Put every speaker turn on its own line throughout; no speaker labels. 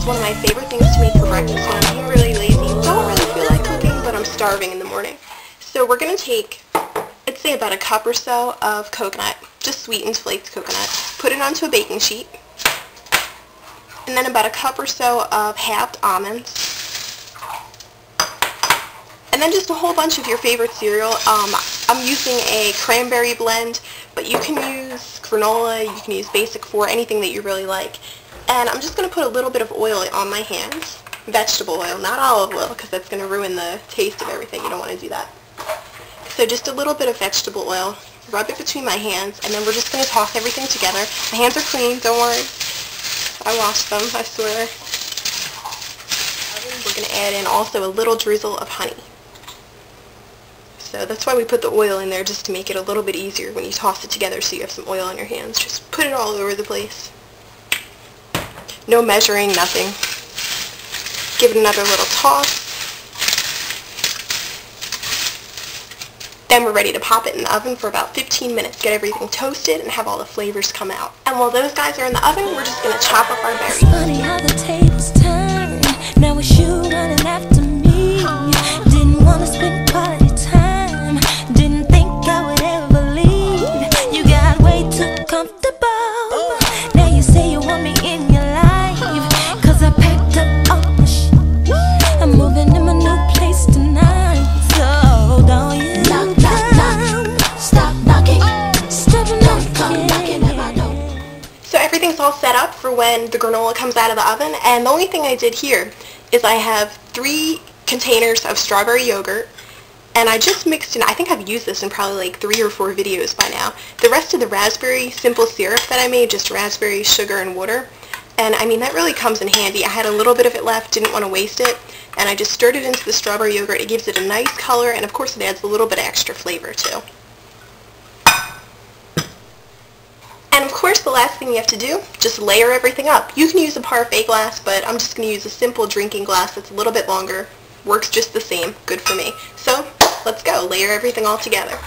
is one of my favorite things to make for breakfast when I'm being really lazy. Don't really feel like cooking, but I'm starving in the morning. So we're going to take, I'd say about a cup or so of coconut, just sweetened flaked coconut, put it onto a baking sheet, and then about a cup or so of halved almonds, and then just a whole bunch of your favorite cereal. I'm using a cranberry blend, but you can use granola, you can use Basic 4, anything that you really like. And I'm just going to put a little bit of oil on my hands, vegetable oil, not olive oil, because that's going to ruin the taste of everything. You don't want to do that. So just a little bit of vegetable oil, rub it between my hands, and then we're just going to toss everything together. My hands are clean, don't worry. I washed them, I swear. We're going to add in also a little drizzle of honey. So that's why we put the oil in there, just to make it a little bit easier when you toss it together so you have some oil on your hands. Just put it all over the place. No measuring, nothing. Give it another little toss. Then we're ready to pop it in the oven for about 15 minutes, get everything toasted and have all the flavors come out. And while those guys are in the oven, we're just going to chop up our berries.
It's funny how the tables turn. Now it's you running after me. Didn't want to spend quality time. Didn't think I would ever leave. You got way too comfortable. Now you say you want me in your life, 'cause I packed up all my shit. I'm moving in my new place tonight. So don't you knock, knock, knock. Stop knocking. Stop knocking at my door.
So everything's all set up for when the granola comes out of the oven, and the only thing I did here is I have 3 containers of strawberry yogurt, and I just mixed in, I think I've used this in probably like 3 or 4 videos by now, the rest of the raspberry simple syrup that I made, just raspberry, sugar, and water. And I mean, that really comes in handy. I had a little bit of it left, didn't want to waste it, and I just stirred it into the strawberry yogurt. It gives it a nice color, and of course it adds a little bit of extra flavor too. And of course the last thing you have to do, just layer everything up. You can use a Parfait glass, but I'm just going to use a simple drinking glass that's a little bit longer. Works just the same. Good for me. So, let's go. Layer everything all together.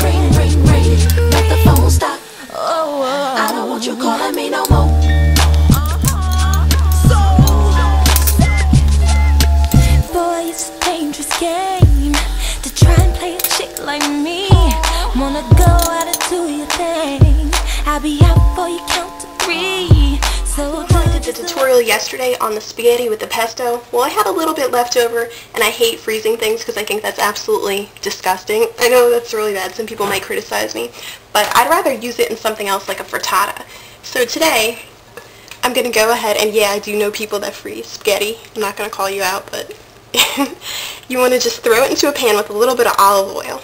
Ring, ring, ring. Let the phone stop. I don't want you calling me no more. Boy, it's a dangerous game to try and play a chick like me. Wanna go out and do your thing. I'll be out before you count to 3. So
I did the tutorial yesterday on the spaghetti with the pesto. Well, I had a little bit left over, and I hate freezing things because I think that's absolutely disgusting. I know that's really bad. Some people might criticize me, but I'd rather use it in something else like a frittata. So today, I'm going to go ahead, and yeah, I do know people that freeze spaghetti. I'm not going to call you out, but you want to just throw it into a pan with a little bit of olive oil.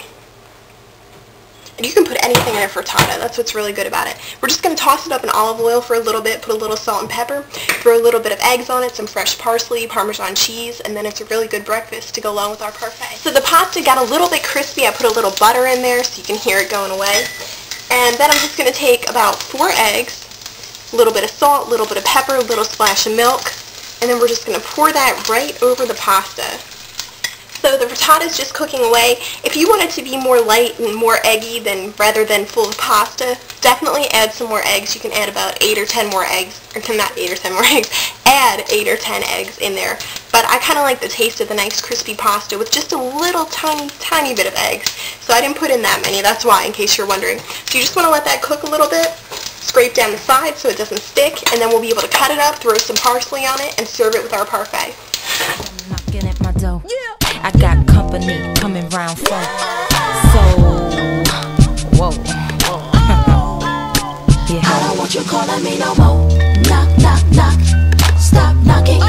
And you can put anything in a frittata. That's what's really good about it. We're just going to toss it up in olive oil for a little bit, put a little salt and pepper, throw a little bit of eggs on it, some fresh parsley, Parmesan cheese, and then it's a really good breakfast to go along with our parfait. So the pasta got a little bit crispy. I put a little butter in there so you can hear it going away. And then I'm just going to take about 4 eggs, a little bit of salt, a little bit of pepper, a little splash of milk, and then we're just going to pour that right over the pasta. So the frittata is just cooking away. If you want it to be more light and more eggy rather than full of pasta, definitely add some more eggs. You can add about 8 or 10 more eggs, or not 8 or 10 more eggs, add 8 or 10 eggs in there. But I kind of like the taste of the nice crispy pasta with just a little tiny bit of eggs. So I didn't put in that many, that's why, in case you're wondering. So you just want to let that cook a little bit, scrape down the sides so it doesn't stick, and then we'll be able to cut it up, throw some parsley on it, and serve it with our parfait.
Knocking at my door. I got company coming round for. So, whoa. Yeah. I don't want you calling me no more. Knock, knock, knock. Stop knocking.